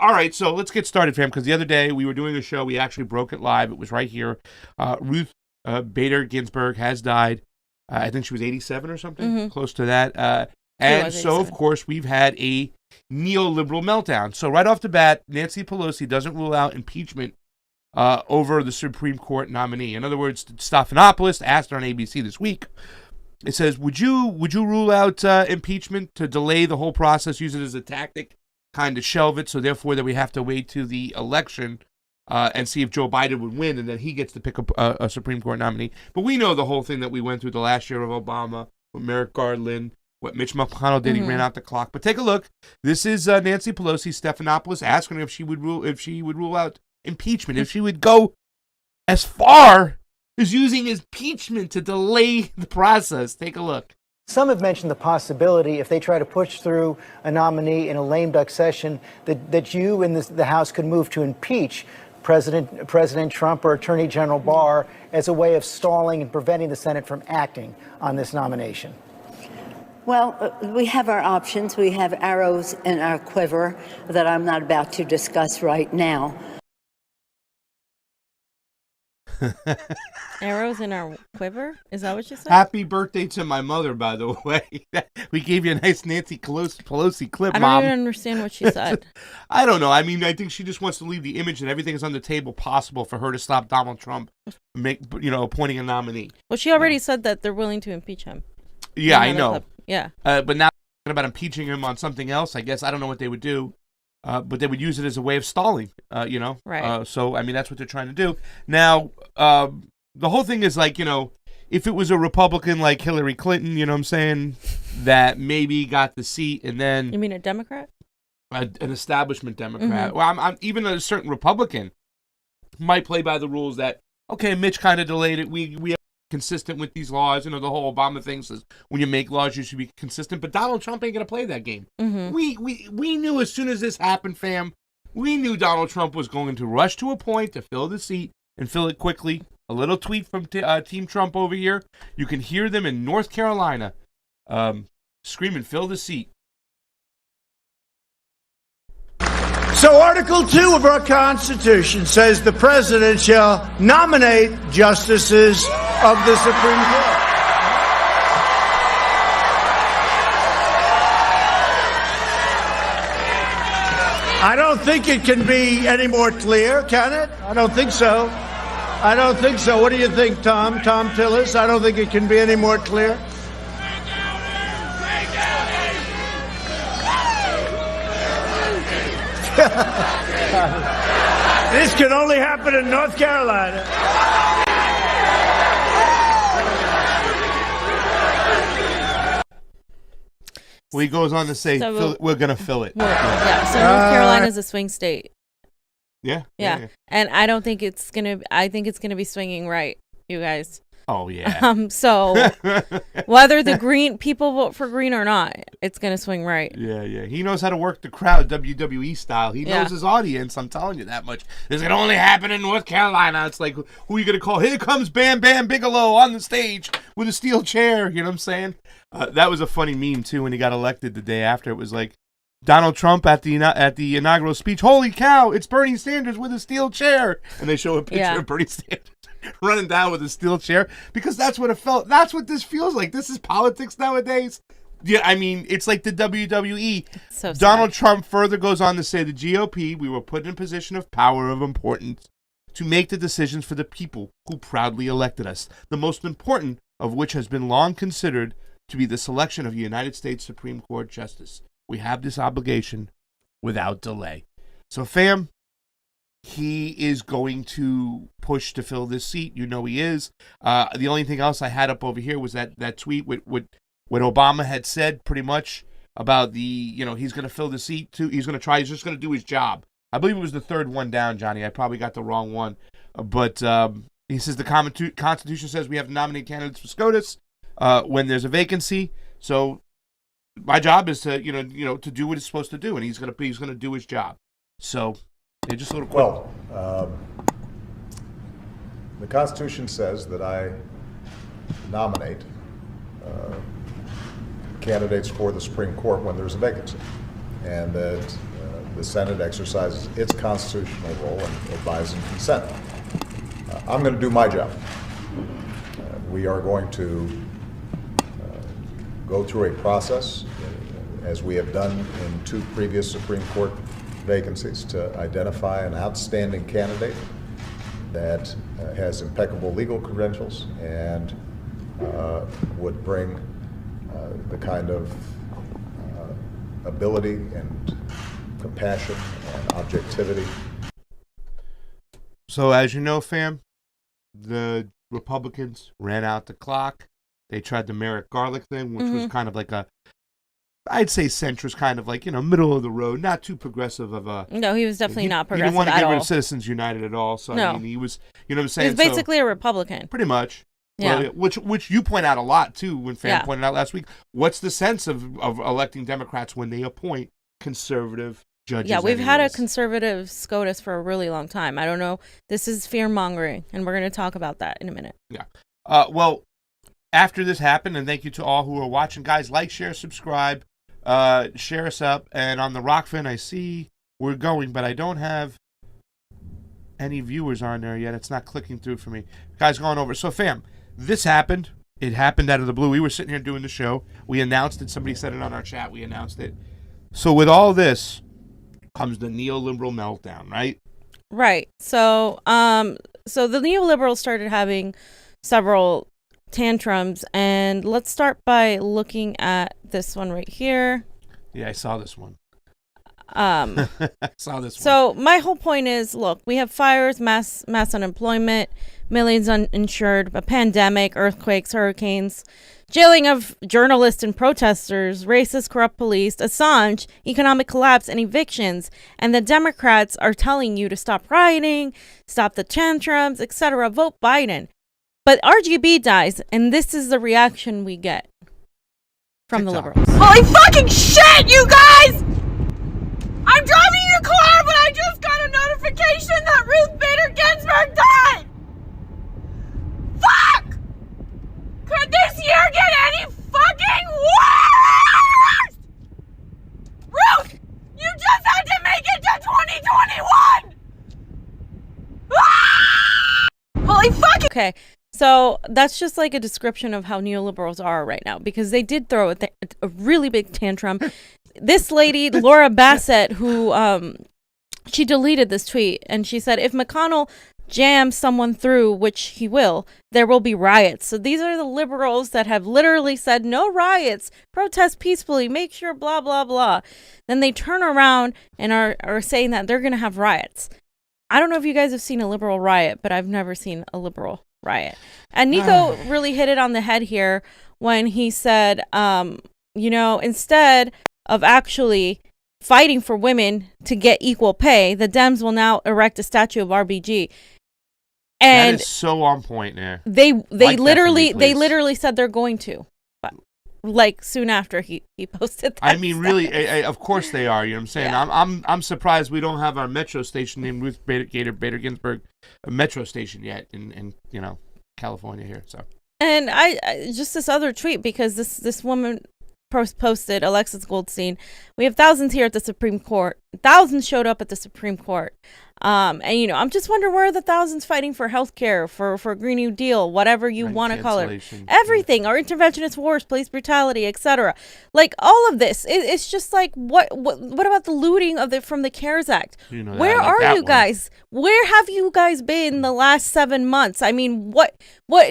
All right, so let's get started, fam, because the other day we were doing a show. We actually broke it live. It was right here. Ruth Bader Ginsburg has died. I think she was 87 or something, close to that. And so, of course, we've had a neoliberal meltdown. So right off the bat, Nancy Pelosi doesn't rule out impeachment over the Supreme Court nominee. In other words, Stephanopoulos asked her on ABC this week. It says, would you rule out impeachment to delay the whole process, use it as a tactic, kind of shelve it, so therefore that we have to wait to the election and see if Joe Biden would win, and then he gets to pick a Supreme Court nominee. But we know the whole thing that we went through the last year of Obama, with Merrick Garland, what Mitch McConnell did, he ran out the clock. But take a look. This is Nancy Pelosi, Stephanopoulos, asking her if she would rule out impeachment, if she would go as far as using impeachment to delay the process. Take a look. Some have mentioned the possibility, if they try to push through a nominee in a lame duck session, that you and the House could move to impeach President Trump or Attorney General Barr as a way of stalling and preventing the Senate from acting on this nomination. Well, we have our options. We have arrows in our quiver that I'm not about to discuss right now. Arrows in our quiver? Is that what you said? Happy birthday to my mother, by the way. We gave you a nice Nancy Pelosi clip, Mom. I don't even understand what she said. I don't know. I mean, I think she just wants to leave the image that everything is on the table possible for her to stop Donald Trump appointing a nominee. Well, she already said that they're willing to impeach him. Yeah, I know. Clip. Yeah. But now talking about impeaching him on something else, I guess. I don't know what they would do. But they would use it as a way of stalling, Right. So, I mean, that's what they're trying to do. Now, the whole thing is like, if it was a Republican like Hillary Clinton, you know what I'm saying, that maybe got the seat and then... You mean a Democrat? An establishment Democrat. Well, I'm even a certain Republican might play by the rules that, okay, Mitch kind of delayed it. We are consistent with these laws. The whole Obama thing says when you make laws, you should be consistent. But Donald Trump ain't going to play that game. We knew as soon as this happened, fam, we knew Donald Trump was going to rush to a point to fill the seat and fill it quickly. A little tweet from Team Trump over here. You can hear them in North Carolina screaming, fill the seat. So Article 2 of our Constitution says the president shall nominate justices of the Supreme Court. I don't think it can be any more clear, can it? I don't think so. I don't think so. What do you think, Tom? Tom Tillis? I don't think it can be any more clear. This can only happen in North Carolina. Well, he goes on to say, we're going to fill it. So North Carolina is a swing state. Yeah. And I don't think it's going to, I think it's going to be swinging right, you guys. Oh, yeah. So whether the green people vote for green or not, it's going to swing right. Yeah. He knows how to work the crowd WWE style. He knows his audience. I'm telling you that much. This can only happen in North Carolina. It's like, who are you going to call? Here comes Bam Bam Bigelow on the stage with a steel chair. You know what I'm saying? That was a funny meme, too, when he got elected the day after. It was like Donald Trump at the inaugural speech. Holy cow, it's Bernie Sanders with a steel chair. And they show a picture of Bernie Sanders running down with a steel chair, because that's what it felt. That's what this feels like. This is politics nowadays. Yeah, I mean, it's like the WWE. So Donald Trump further goes on to say the GOP, we were put in a position of power of importance to make the decisions for the people who proudly elected us, the most important of which has been long considered to be the selection of a United States Supreme Court justice. We have this obligation without delay. So, fam, he is going to push to fill this seat. You know he is. The only thing else I had up over here was that tweet with what Obama had said pretty much about he's going to fill the seat too. He's going to try. He's just going to do his job. I believe it was the third one down, Johnny. I probably got the wrong one. But he says the Constitution says we have to nominate candidates for SCOTUS when there's a vacancy. So my job is to to do what it's supposed to do, and he's going to do his job. So. Yeah, just a little quick. Well, the Constitution says that I nominate candidates for the Supreme Court when there's a vacancy, and that the Senate exercises its constitutional role in advising consent. I'm going to do my job. We are going to go through a process, as we have done in 2 previous Supreme Court vacancies, to identify an outstanding candidate that has impeccable legal credentials and would bring the kind of ability and compassion and objectivity. So as you know, fam, the Republicans ran out the clock. They tried the Merrick Garlick thing, which was kind of like I'd say centrist, kind of like, middle of the road, not too progressive of a... No, he was definitely not progressive He didn't want to at get rid all. of Citizens United at all. So, No. I mean, he was, you know what I'm saying? He was basically a Republican. Pretty much. Yeah. Well, which you point out a lot, too, when Fam Yeah. pointed out last week. What's the sense of electing Democrats when they appoint conservative judges? Yeah, we've had a anyways? conservative SCOTUS for a really long time. I don't know. This is fear-mongering, and we're going to talk about that in a minute. Yeah. Well, after this happened, and thank you to all who are watching, guys, like, share, subscribe, share us up. And on the Rockfin, I see we're going, but I don't have any viewers on there yet. It's not clicking through for me. Guys, going over. So, fam, this happened. It happened out of the blue. We were sitting here doing the show. We announced it. Somebody said it on our chat. We announced it. So with all this comes the neoliberal meltdown, right? Right. So, so the neoliberals started having several tantrums, and let's start by looking at this one right here. Yeah, I saw this one. I saw this one. So my whole point is, look, we have fires, mass unemployment, millions uninsured, a pandemic, earthquakes, hurricanes, jailing of journalists and protesters, racist, corrupt police, Assange, economic collapse, and evictions. And the Democrats are telling you to stop rioting, stop the tantrums, etc. Vote Biden. But RGB dies, and this is the reaction we get from the TikTok. liberals. Holy fucking shit, you guys! I'm driving in a car, but I just got a notification that Ruth Bader Ginsburg died! Fuck! Could this year get any fucking worse? Ruth, you just had to make it to 2021! Ah! Holy fucking... Okay, so that's just like a description of how neoliberals are right now, because they did throw a really big tantrum. This lady, Laura Bassett, who she deleted this tweet, and she said, if McConnell jams someone through, which he will, there will be riots. So these are the liberals that have literally said no riots, protest peacefully, make sure blah, blah, blah. Then they turn around and are saying that they're going to have riots. I don't know if you guys have seen a liberal riot, but I've never seen a liberal riot. And Niko really hit it on the head here when he said, instead of actually fighting for women to get equal pay, the Dems will now erect a statue of RBG. And that is so on point there. they Like literally that for me, please. said they're going to, but like soon after he posted that. I mean, really, of course they are. You know what I'm saying? Yeah. I'm surprised we don't have our metro station named Ruth Bader Ginsburg metro station yet in California here. So. And I just this other tweet, because this woman posted, Alexis Goldstein, we have thousands here at the Supreme Court. Thousands showed up at the Supreme Court. And I'm just wondering, where are the thousands fighting for healthcare, for Green New Deal, whatever you want to call it, cancellation. everything, our interventionist wars, police brutality, etc. Like all of this, it's just like what about the looting from the CARES Act? Where are you guys? Where have you guys been the last 7 months? I mean, what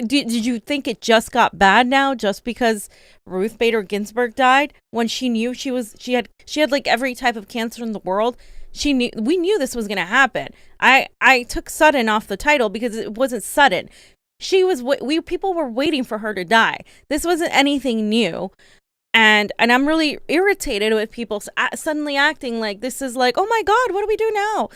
did you think it just got bad now just because Ruth Bader Ginsburg died, when she knew she had like every type of cancer in the world? We knew this was going to happen. I took sudden off the title because it wasn't sudden. People were waiting for her to die. This wasn't anything new. And I'm really irritated with people suddenly acting like this is like, oh my God, what do we do now?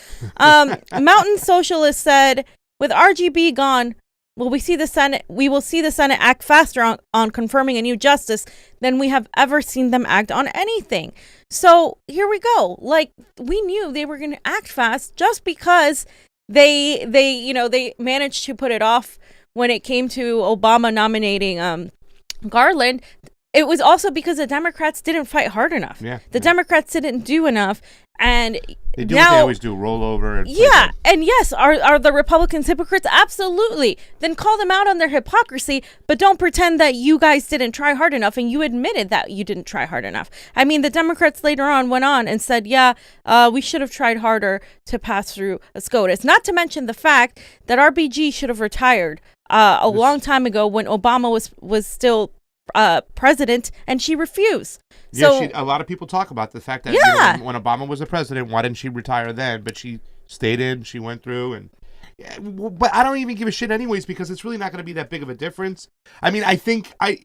Mountain Socialist said, with RGB gone, we will see the Senate act faster on confirming a new justice than we have ever seen them act on anything. So here we go. Like, we knew they were going to act fast just because they managed to put it off when it came to Obama nominating Garland. it was also because the Democrats didn't fight hard enough. The Democrats didn't do enough. And they do now, what they always do, roll over. And and yes, are the Republicans hypocrites? Absolutely. Then call them out on their hypocrisy, but don't pretend that you guys didn't try hard enough and you admitted that you didn't try hard enough. I mean, the Democrats later on went on and said, we should have tried harder to pass through a SCOTUS. Not to mention the fact that RBG should have retired a long time ago when Obama was still president, and she refused. So a lot of people talk about the fact that when Obama was the president, why didn't she retire then? But she stayed in, she went through, and but I don't even give a shit anyways, because it's really not going to be that big of a difference. I mean, I think I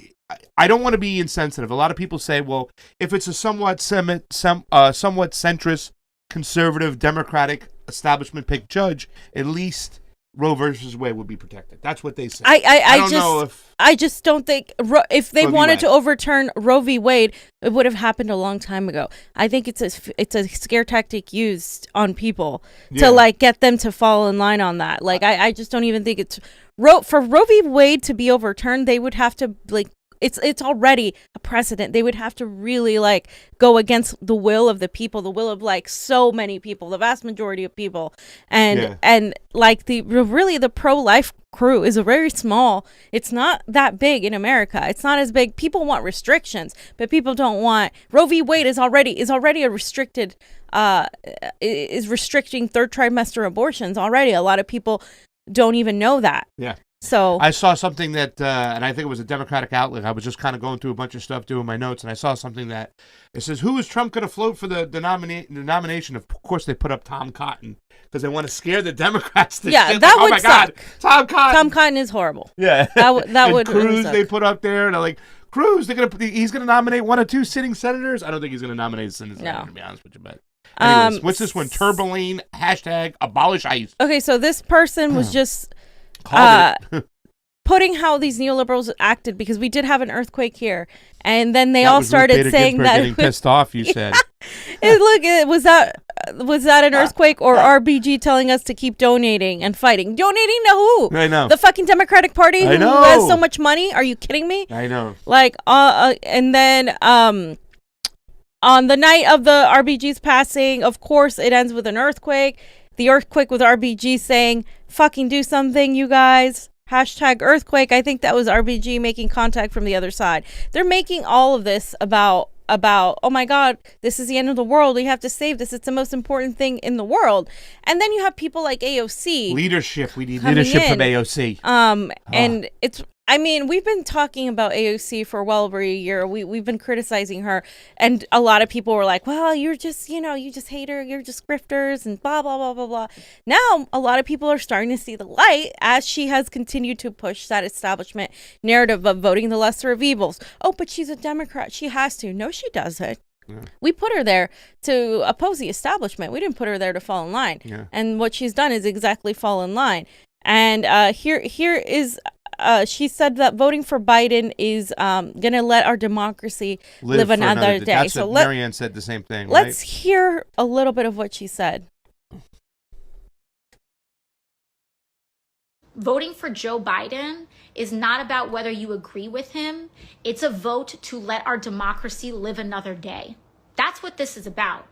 don't want to be insensitive. A lot of people say, well, if it's a somewhat centrist, conservative, democratic establishment picked judge, at least Roe versus Wade would be protected. That's what they say. I just don't think if they wanted to overturn Roe v. Wade, it would have happened a long time ago. I think it's a scare tactic used on people to like get them to fall in line on that. Like I just don't even think it's for Roe v. Wade to be overturned. They would have to like. It's already a precedent. They would have to really like go against the will of the people, the will of like so many people, the vast majority of people, and like the pro-life crew is a very small. It's not that big in America. It's not as big. People want restrictions, but people don't want Roe v. Wade is already a restricted is restricting third trimester abortions already. A lot of people don't even know that. Yeah. So I saw something that, and I think it was a Democratic outlet. I was just kind of going through a bunch of stuff, doing my notes, and I saw something that it says, "Who is Trump going to float for the nomination?" Of course, they put up Tom Cotton because they want to scare the Democrats. That would suck. God, Tom Cotton. Tom Cotton is horrible. Yeah, that would. Cruz really suck. They put up there, and they're like, Cruz, he's gonna nominate one or two sitting senators. I don't think he's gonna nominate a sitting senator, to be honest with you, but. Anyways, what's this one? Turbaline # abolish ICE. Okay, so this person was just putting how these neoliberals acted, because we did have an earthquake here, and then they all started saying that getting pissed off. You said, "Look, was that an earthquake or RBG telling us to keep donating and fighting? Donating to who? I know, the fucking Democratic Party who has so much money. Are you kidding me? I know. Like, and then on the night of the RBG's passing, of course, it ends with an earthquake. The earthquake with RBG saying, fucking do something, you guys. # earthquake. I think that was RBG making contact from the other side. They're making all of this about, oh my God, this is the end of the world. We have to save this. It's the most important thing in the world. And then you have people like AOC. Leadership. We need leadership from AOC. And it's, I mean, we've been talking about AOC for well over a year. We've been criticizing her, and a lot of people were like, well, you're just, you just hate her. You're just grifters and blah, blah, blah, blah, blah. Now, a lot of people are starting to see the light as she has continued to push that establishment narrative of voting the lesser of evils. Oh, but she's a Democrat. She has to. No, she doesn't. Yeah. We put her there to oppose the establishment. We didn't put her there to fall in line. Yeah. And what she's done is exactly fall in line. And here is... she said that voting for Biden is going to let our democracy live another day. That's what Marianne said the same thing, right? Let's hear a little bit of what she said. Voting for Joe Biden is not about whether you agree with him. It's a vote to let our democracy live another day. That's what this is about.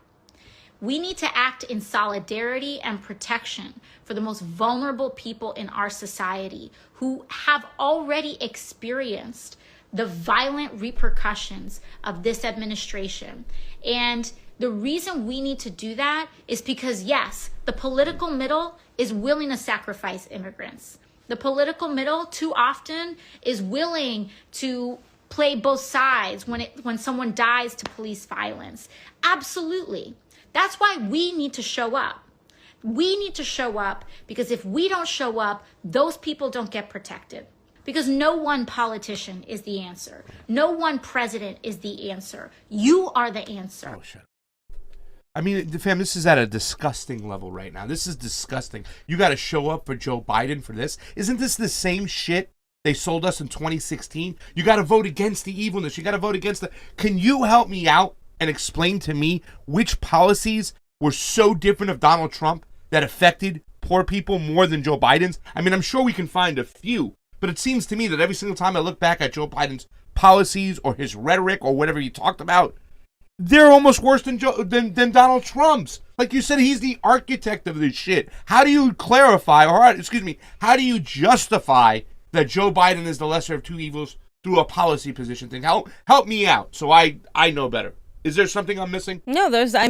We need to act in solidarity and protection for the most vulnerable people in our society who have already experienced the violent repercussions of this administration. And the reason we need to do that is because, yes, the political middle is willing to sacrifice immigrants. The political middle too often is willing to play both sides when someone dies to police violence. Absolutely. That's why we need to show up. We need to show up because if we don't show up, those people don't get protected. Because no one politician is the answer. No one president is the answer. You are the answer. Oh, shit. I mean, fam, this is at a disgusting level right now. This is disgusting. You got to show up for Joe Biden for this. Isn't this the same shit they sold us in 2016? You got to vote against the evilness. You got to vote against the... Can you help me out and explain to me which policies were so different of Donald Trump that affected poor people more than Joe Biden's? I mean, I'm sure we can find a few, but it seems to me that every single time I look back at Joe Biden's policies or his rhetoric or whatever he talked about, they're almost worse than Donald Trump's. Like you said, he's the architect of this shit. How do you clarify, or excuse me, how do you justify that Joe Biden is the lesser of two evils through a policy position thing? Help me out so I know better. Is there something I'm missing? No, is there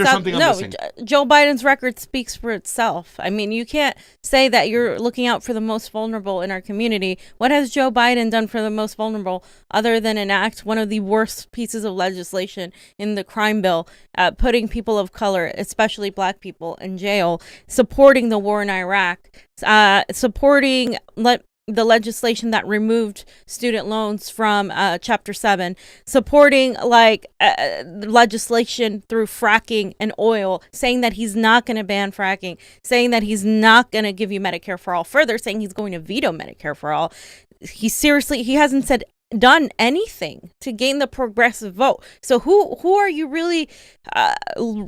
something I'm missing? Joe Biden's record speaks for itself. I mean, you can't say that you're looking out for the most vulnerable in our community. What has Joe Biden done for the most vulnerable other than enact one of the worst pieces of legislation in the crime bill, putting people of color, especially black people, in jail, supporting the war in Iraq, supporting the legislation that removed student loans from Chapter 7, supporting legislation through fracking and oil, saying that he's not going to ban fracking, saying that he's not going to give you Medicare for all, further saying he's going to veto Medicare for all. He hasn't done anything to gain the progressive vote. So who are you really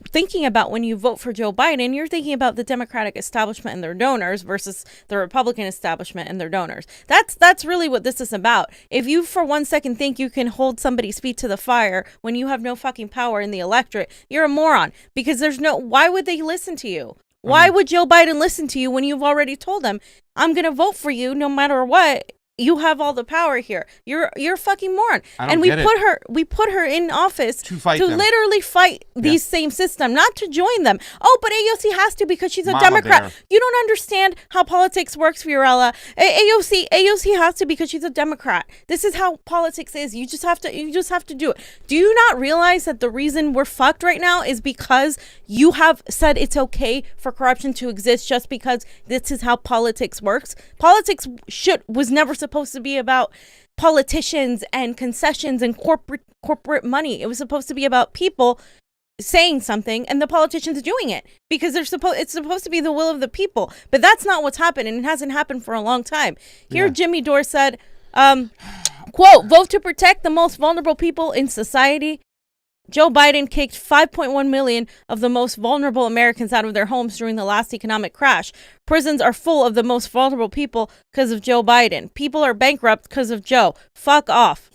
thinking about when you vote for Joe Biden? You're thinking about the Democratic establishment and their donors versus the Republican establishment and their donors. That's really what this is about. If you for 1 second think you can hold somebody's feet to the fire when you have no fucking power in the electorate, you're a moron, because why would they listen to you? Why would Joe Biden listen to you when you've already told them, I'm going to vote for you no matter what? You have all the power here. You're a fucking moron. And we put her in office to literally fight these same system, not to join them. Oh, but AOC has to because she's a Democrat. Bear. You don't understand how politics works, Fiorella. AOC has to because she's a Democrat. This is how politics is. You just have to do it. Do you not realize that the reason we're fucked right now is because you have said it's okay for corruption to exist just because this is how politics works? Politics was never supposed to be about politicians and concessions and corporate money. It was supposed to be about people saying something and the politicians doing it because it's supposed to be the will of the people. But that's not what's happened, and it hasn't happened for a long time. Here, Jimmy Dore said, quote, vote to protect the most vulnerable people in society. Joe Biden kicked 5.1 million of the most vulnerable Americans out of their homes during the last economic crash. Prisons are full of the most vulnerable people because of Joe Biden. People are bankrupt because of Joe. Fuck off.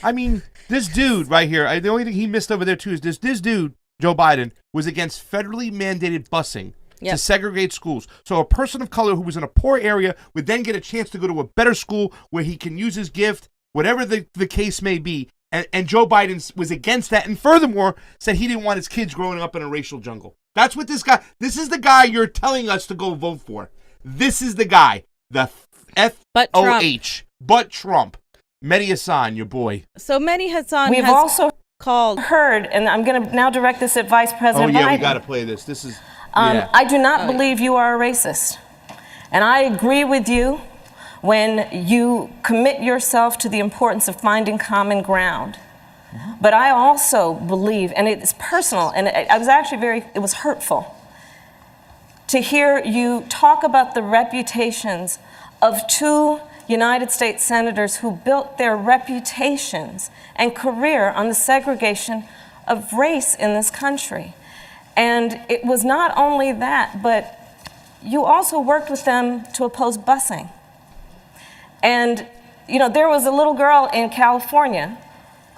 I mean, this dude right here, the only thing he missed over there too is this dude, Joe Biden, was against federally mandated busing to segregate schools. So a person of color who was in a poor area would then get a chance to go to a better school where he can use his gift, whatever the case may be. And Joe Biden was against that, and furthermore said he didn't want his kids growing up in a racial jungle. That's what this is the guy you're telling us to go vote for. This is the guy, the FOH, but Trump. Mehdi Hassan, your boy. So Mehdi Hassan We've also heard, and I'm going to now direct this at Vice President Biden. We got to play this. This is, I do not believe you are a racist. And I agree with you when you commit yourself to the importance of finding common ground. But I also believe, and it's personal, and I was actually it was hurtful to hear you talk about the reputations of two United States senators who built their reputations and career on the segregation of race in this country. And it was not only that, but you also worked with them to oppose busing. And, there was a little girl in California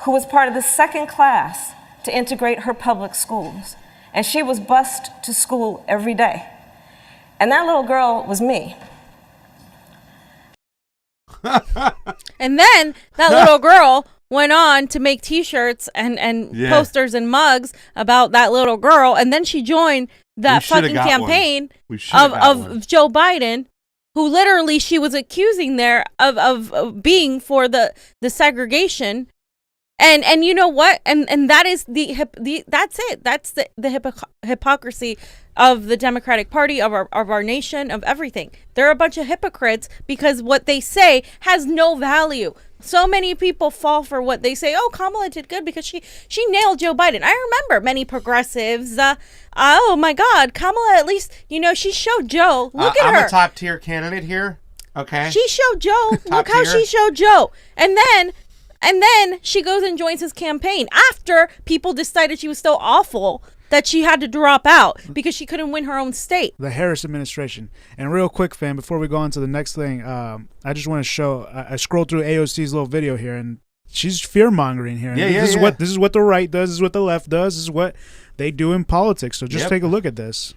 who was part of the second class to integrate her public schools. And she was bused to school every day. And that little girl was me. And then that little girl went on to make T-shirts and posters and mugs about that little girl. And then she joined that fucking campaign of Joe Biden, who literally she was accusing there of being for the segregation. And you know what? And that is that's it. That's the hypocrisy of the Democratic Party, of our nation, of everything. They're a bunch of hypocrites because what they say has no value. So many people fall for what they say. Oh, Kamala did good because she nailed Joe Biden. I remember many progressives. Oh my God, Kamala at least she showed Joe. Look at her. I'm a top tier candidate here. Okay. She showed Joe. Look how she showed Joe. And then she goes and joins his campaign after people decided she was so awful that she had to drop out because she couldn't win her own state. The Harris administration. And real quick, fam, before we go on to the next thing, I just want to show, I scrolled through AOC's little video here, and she's fear mongering here. This is what the right does. This is what the left does. This is what they do in politics. So just take a look at this.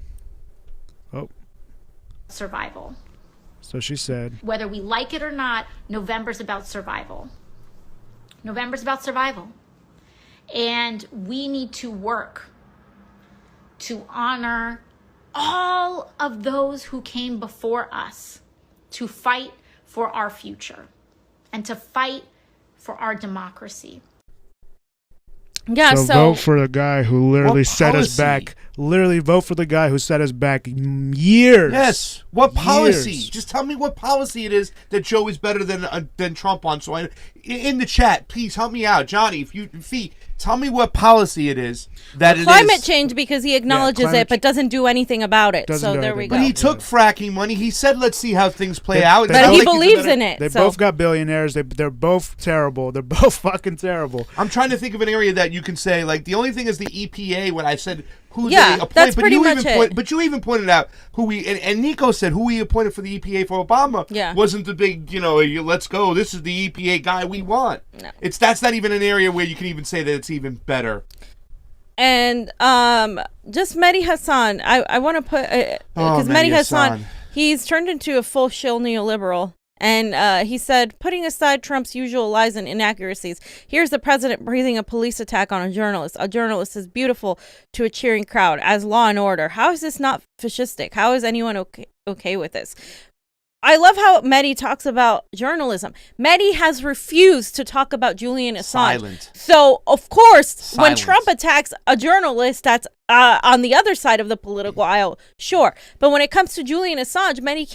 Oh, survival. So she said, whether we like it or not, November's about survival. November's about survival. And we need to work to honor all of those who came before us to fight for our future and to fight for our democracy. Yeah, so vote for the guy who literally set us back. Literally vote for the guy who set us back years. Yes. What policy? Years. Just tell me what policy it is that Joe is better than Trump on. So in the chat, please help me out, Johnny. Tell me what policy it is that it is. Climate change, because he acknowledges it but doesn't do anything about it. So there we go. But he took fracking money. He said, "Let's see how things play out." But he believes in it. They both got billionaires. They're both terrible. They're both fucking terrible. I'm trying to think of an area that you can say, like, the only thing is the EPA. When I said who they appoint, that's pretty much it. But you even pointed out who and Niko said who he appointed for the EPA for Obama wasn't the big, let's go. This is the EPA guy we want. No. That's not even an area where you can even say that it's even better. And just Mehdi Hassan, I want to put because Mehdi Hassan, he's turned into a full shill neoliberal. And he said, putting aside Trump's usual lies and inaccuracies, here's the president breathing a police attack on a journalist. A journalist is beautiful to a cheering crowd as law and order. How is this not fascistic? How is anyone okay with this? I love how Mehdi talks about journalism. Mehdi has refused to talk about Julian Assange. Silent. So, of course, when Trump attacks a journalist that's on the other side of the political aisle, sure. But when it comes to Julian Assange, Mehdi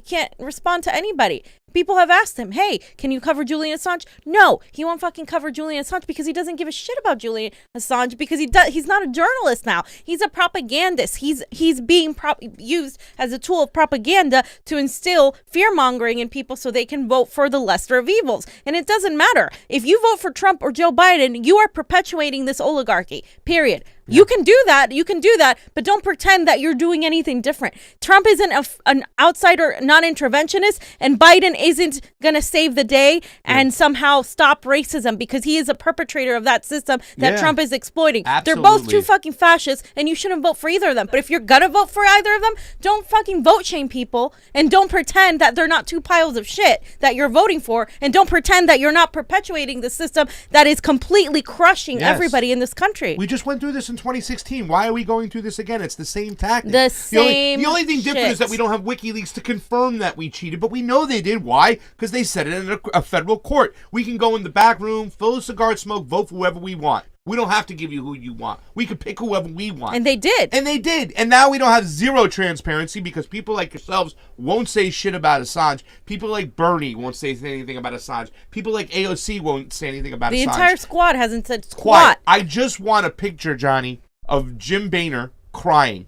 can't respond to anybody. People have asked him, hey, can you cover Julian Assange? No, he won't fucking cover Julian Assange because he doesn't give a shit about Julian Assange because he's not a journalist now. He's a propagandist. He's being used as a tool of propaganda to instill fear-mongering in people so they can vote for the lesser of evils. And it doesn't matter. If you vote for Trump or Joe Biden, you are perpetuating this oligarchy, period. You can do that, but don't pretend that you're doing anything different. Trump isn't an outsider, non-interventionist, and Biden isn't going to save the day and somehow stop racism because he is a perpetrator of that system that Trump is exploiting. Absolutely. They're both two fucking fascists, and you shouldn't vote for either of them. But if you're going to vote for either of them, don't fucking vote shame people, and don't pretend that they're not two piles of shit that you're voting for, and don't pretend that you're not perpetuating the system that is completely crushing everybody in this country. We just went through this in 2016. Why are we going through this again? It's the same tactic. The only thing different is that we don't have WikiLeaks to confirm that we cheated, but we know they did. Why? Because they said it in a federal court. We can go in the back room, fill a cigar, smoke, vote for whoever we want. We don't have to give you who you want. We can pick whoever we want. And they did. And now we don't have zero transparency because people like yourselves won't say shit about Assange. People like Bernie won't say anything about Assange. People like AOC won't say anything about Assange. The entire squad hasn't said squat. I just want a picture, Johnny, of Jim Boehner crying.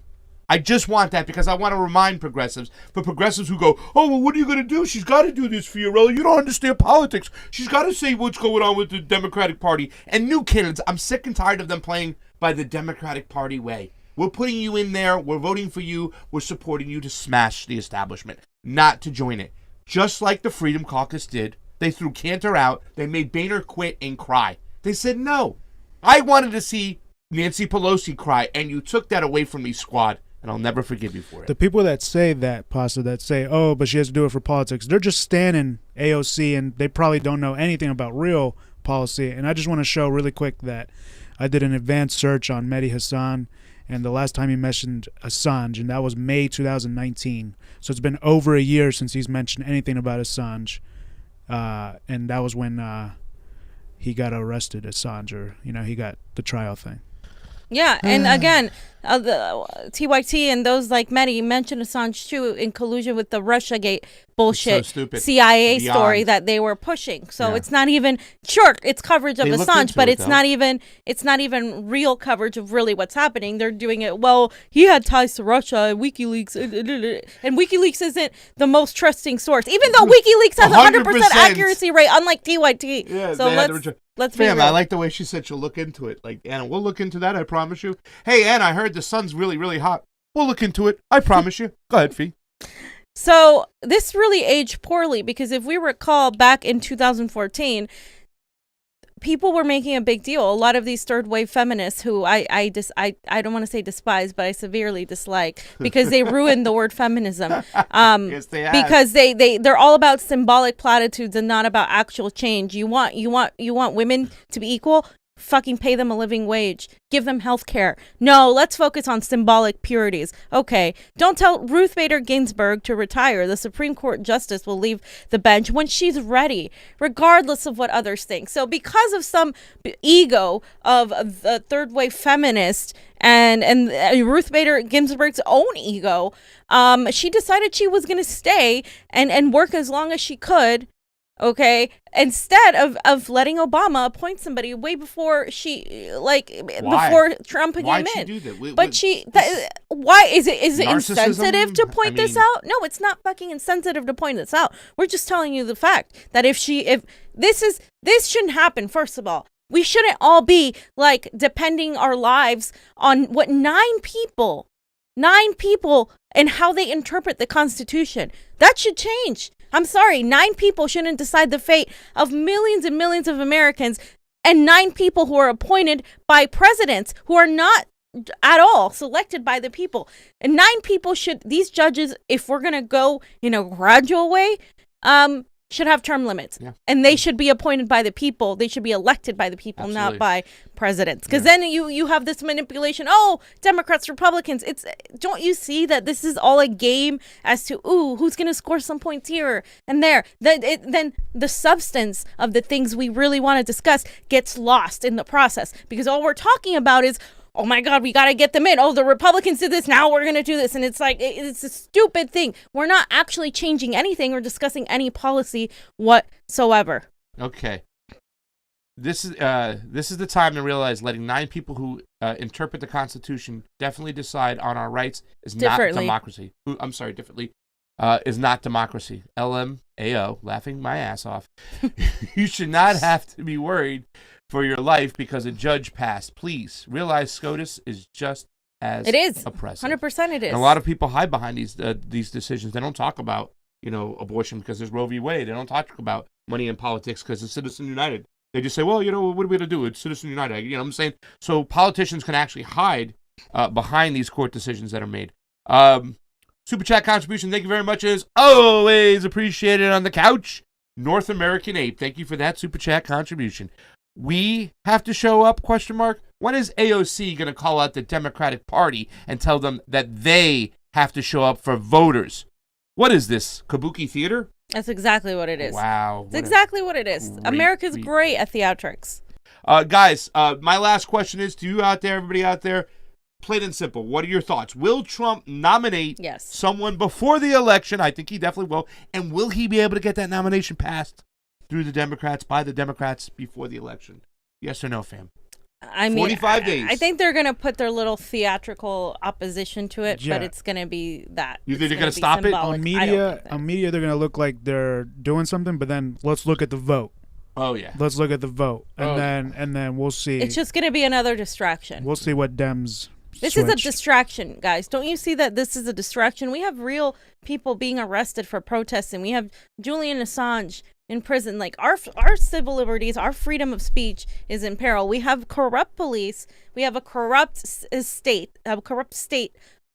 I just want that because I want to remind progressives. For progressives who go, oh, well, what are you going to do? She's got to do this, Fiorella. You don't understand politics. She's got to say what's going on with the Democratic Party. And new candidates, I'm sick and tired of them playing by the Democratic Party way. We're putting you in there. We're voting for you. We're supporting you to smash the establishment, not to join it. Just like the Freedom Caucus did. They threw Cantor out. They made Boehner quit and cry. They said no. I wanted to see Nancy Pelosi cry, and you took that away from me, squad, and I'll never forgive you for it. The people that say that, Pasta, that say, oh, but she has to do it for politics, they're just standing AOC, and they probably don't know anything about real policy. And I just want to show really quick that I did an advanced search on Mehdi Hassan, and the last time he mentioned Assange, and that was May 2019. So it's been over a year since he's mentioned anything about Assange, and that was when he got arrested, Assange, or, he got the trial thing. Yeah, and again, the TYT and those like Mehdi mentioned Assange too in collusion with the Russiagate bullshit CIA story that they were pushing. So it's not even it's coverage of Assange, but it's not even real coverage of really what's happening. They're doing it, well, he had ties to Russia and WikiLeaks, and WikiLeaks isn't the most trusting source, even though WikiLeaks has 100% accuracy rate, unlike TYT. Yeah, so let's be real. I like the way she said she'll look into it. Like, Anna, we'll look into that, I promise you. Hey, Anna, I heard the sun's really, really hot. We'll look into it. I promise you. Go ahead, Fee. So this really aged poorly because if we recall back in 2014, people were making a big deal. A lot of these third wave feminists who I don't want to say despise, but I severely dislike because they ruined the word feminism. Yes, they have. Because they're all about symbolic platitudes and not about actual change. You want women to be equal? Fucking pay them a living wage. Give them health care. No, let's focus on symbolic purities. Okay, don't tell Ruth Bader Ginsburg to retire. The Supreme Court justice will leave the bench when she's ready, regardless of what others think. So because of some ego of the third wave feminist and Ruth Bader Ginsburg's own ego, she decided she was going to stay and work as long as she could. Okay, instead of letting Obama appoint somebody way before before Trump came Why'd in. she do that? Why is it narcissism? insensitive to point this out? No, it's not fucking insensitive to point this out. We're just telling you the fact that if this shouldn't happen. First of all, we shouldn't all be like depending our lives on what 9 people and how they interpret the Constitution. That should change. I'm sorry, 9 people shouldn't decide the fate of millions and millions of Americans, and 9 people who are appointed by presidents who are not at all selected by the people. And 9 people these judges, if we're going to go in a gradual way, should have term limits. Yeah. And they should be appointed by the people. They should be elected by the people, not by presidents. Because then you have this manipulation. Oh, Democrats, Republicans. Don't you see that this is all a game as to, who's going to score some points here and there? Then the substance of the things we really want to discuss gets lost in the process. Because all we're talking about is, oh my God, we got to get them in. Oh, the Republicans did this. Now we're going to do this. And it's like, it's a stupid thing. We're not actually changing anything or discussing any policy whatsoever. Okay. This is the time to realize letting 9 people who interpret the Constitution definitely decide on our rights is not democracy. Differently. Is not democracy. LMAO, laughing my ass off. You should not have to be worried for your life because a judge passed. Please realize SCOTUS is just as oppressive. 100% it is. And a lot of people hide behind these decisions. They don't talk about abortion because there's Roe v. Wade. They don't talk about money in politics because it's Citizens United. They just say, well, what are we going to do? It's Citizens United. You know what I'm saying? So politicians can actually hide behind these court decisions that are made. Super Chat contribution, thank you very much. It is always appreciated on the couch. North American Ape, thank you for that Super Chat contribution. We have to show up, ? When is AOC going to call out the Democratic Party and tell them that they have to show up for voters? What is this, Kabuki theater? That's exactly what it is. Wow. It's exactly what it is. America's great at theatrics. Guys, my last question is to you out there, everybody out there, plain and simple. What are your thoughts? Will Trump nominate someone before the election? I think he definitely will. And will he be able to get that nomination passed through the Democrats, by the Democrats before the election? Yes or no, fam? I mean, 45 days. I think they're going to put their little theatrical opposition to it, but it's going to be that. You think they're going to stop it? On media, they're going to look like they're doing something, but then let's look at the vote. Oh, yeah. Let's look at the vote. And then we'll see. It's just going to be another distraction. We'll see what Dems This is a distraction, guys. Don't you see that this is a distraction? We have real people being arrested for protesting. We have Julian Assange in prison. Like our civil liberties, our freedom of speech is in peril. We have corrupt police. We have a corrupt state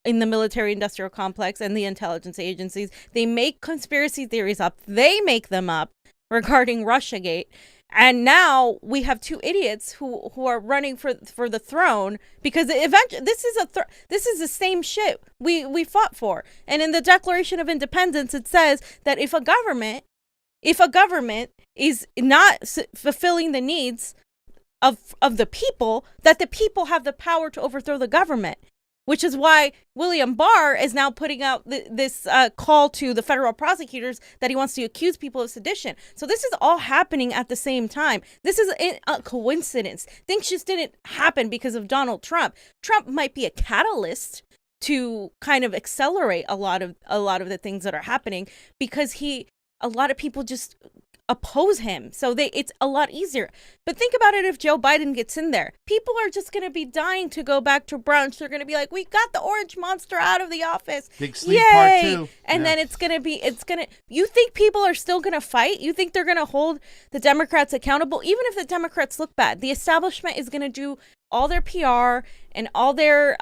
in the military-industrial complex and the intelligence agencies. They make conspiracy theories up. They make them up regarding Russiagate. And now we have 2 idiots who are running for the throne because eventually this is the same shit we fought for. And in the Declaration of Independence, it says that if a government is not fulfilling the needs of the people, that the people have the power to overthrow the government. Which is why William Barr is now putting out this call to the federal prosecutors that he wants to accuse people of sedition. So this is all happening at the same time. This is a coincidence. Things just didn't happen because of Donald Trump. Trump might be a catalyst to kind of accelerate a lot of the things that are happening because a lot of people just oppose him. So it's a lot easier. But think about it if Joe Biden gets in there. People are just going to be dying to go back to brunch. They're going to be like, we got the orange monster out of the office. Big sleep part 2. And then you think people are still going to fight? You think they're going to hold the Democrats accountable? Even if the Democrats look bad, the establishment is going to do all their PR and all their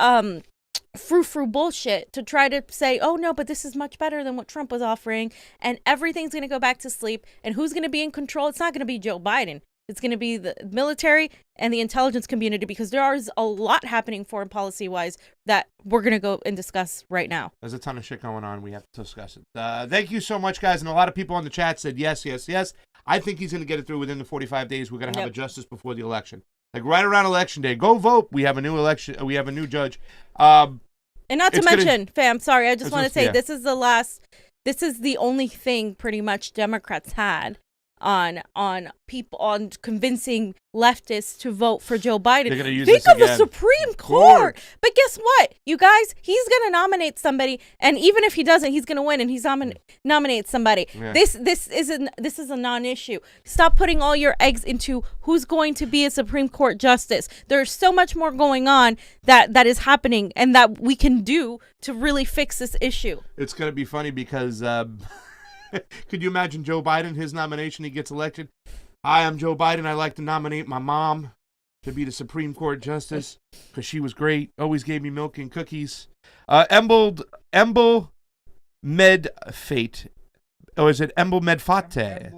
frou-frou bullshit to try to say, oh no, but this is much better than what Trump was offering, and everything's going to go back to sleep. And who's going to be in control? It's not going to be Joe Biden. It's going to be the military and the intelligence community, because there is a lot happening foreign policy wise that we're going to go and discuss right now. There's a ton of shit going on. We have to discuss it. Thank you so much, guys. And a lot of people on the chat said yes, yes, yes. I think he's going to get it through within the 45 days. We're going to have a justice before the election. Like right around election day. Go vote. We have a new election. We have a new judge. And not to mention, fam, sorry, I just want to say this is the only thing pretty much Democrats had on people, on convincing leftists to vote for Joe Biden. They're gonna use Think this of the again. Supreme Court. But guess what, you guys? He's gonna nominate somebody, and even if he doesn't, he's gonna win, and he's nominate somebody. Yeah. This is a non-issue. Stop putting all your eggs into who's going to be a Supreme Court justice. There's so much more going on that is happening, and that we can do to really fix this issue. It's gonna be funny because could you imagine Joe Biden, his nomination, he gets elected? Hi, I'm Joe Biden. I'd like to nominate my mom to be the Supreme Court Justice because she was great. Always gave me milk and cookies. Emble Medfate. Or is it Emble Medfate?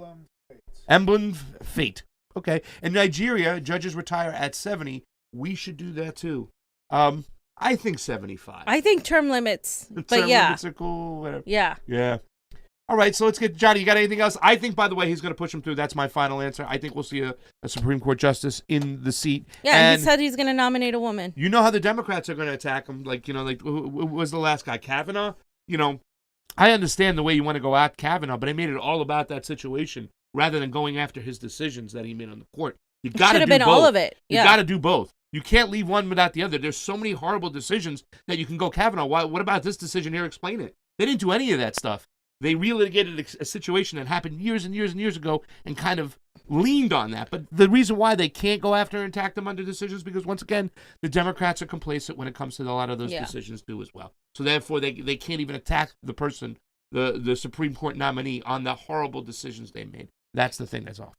Emblem Fate. Okay. In Nigeria, judges retire at 70. We should do that too. I think 75. I think term limits, but term limits are cool. Whatever. Yeah. Yeah. All right, so let's get Johnny. You got anything else? I think, by the way, he's going to push him through. That's my final answer. I think we'll see a Supreme Court justice in the seat. Yeah, and he said he's going to nominate a woman. You know how the Democrats are going to attack him. Like, who was the last guy? Kavanaugh? I understand the way you want to go at Kavanaugh, but I made it all about that situation rather than going after his decisions that he made on the court. You got to do both. Should have been all of it. You got to do both. You can't leave one without the other. There's so many horrible decisions that you can go Kavanaugh. What about this decision here? Explain it. They didn't do any of that stuff. They relitigated a situation that happened years and years and years ago and kind of leaned on that. But the reason why they can't go after and attack them under decisions because, once again, the Democrats are complacent when it comes to a lot of those decisions too as well. So therefore, they can't even attack the person, the Supreme Court nominee, on the horrible decisions they made. That's the thing that's awful.